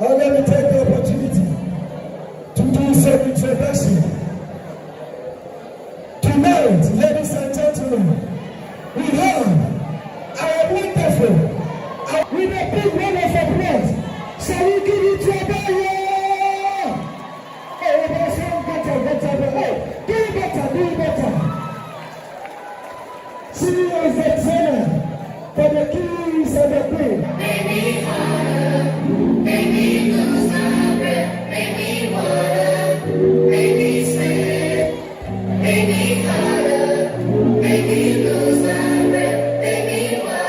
let me take the opportunity to do some introduction. Tonight, ladies and gentlemen, we have our wonderful, with a big round of applause. Shall we give it to a boy? Oh, that's one better. Do better. She is the trainer for the kings and the queen. Make me harder, make me lose my breath, make me water, make me sweat, make me harder, make me lose my breath, make me water.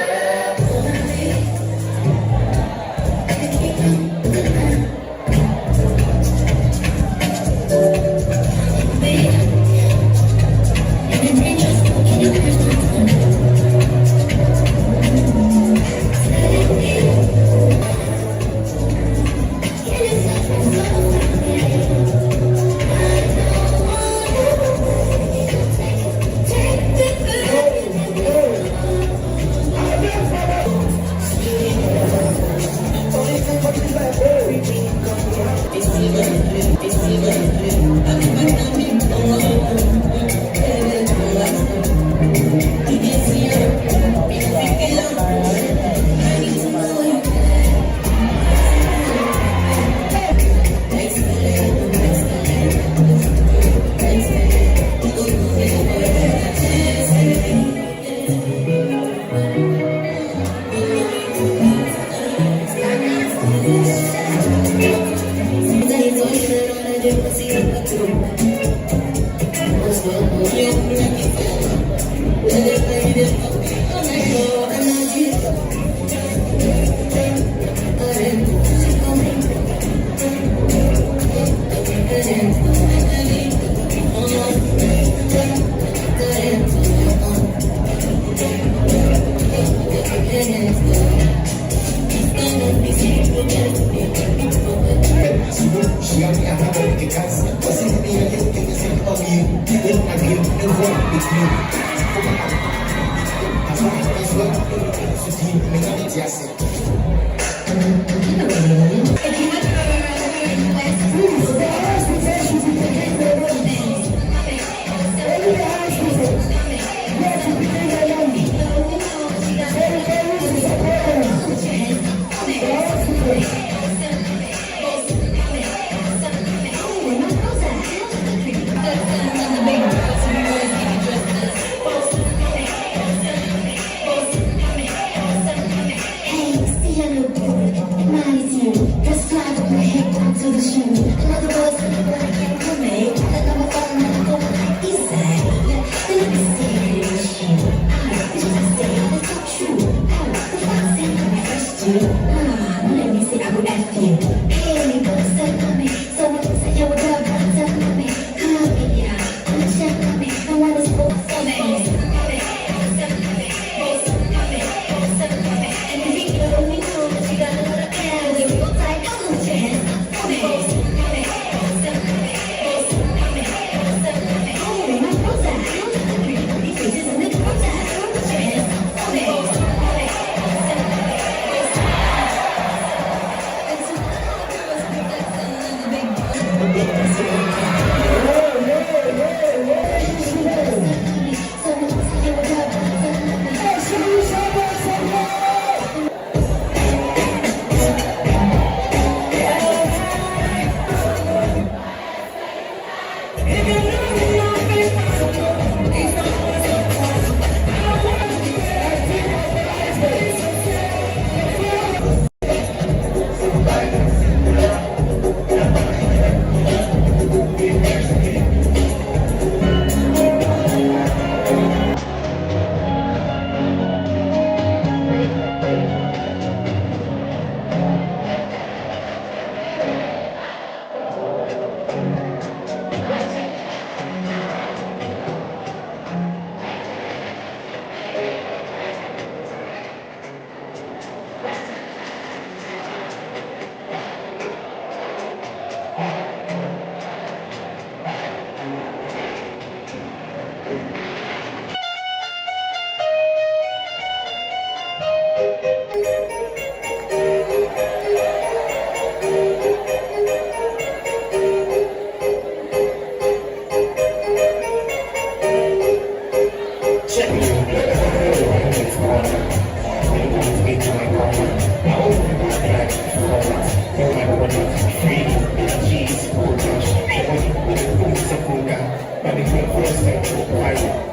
bless them. I will.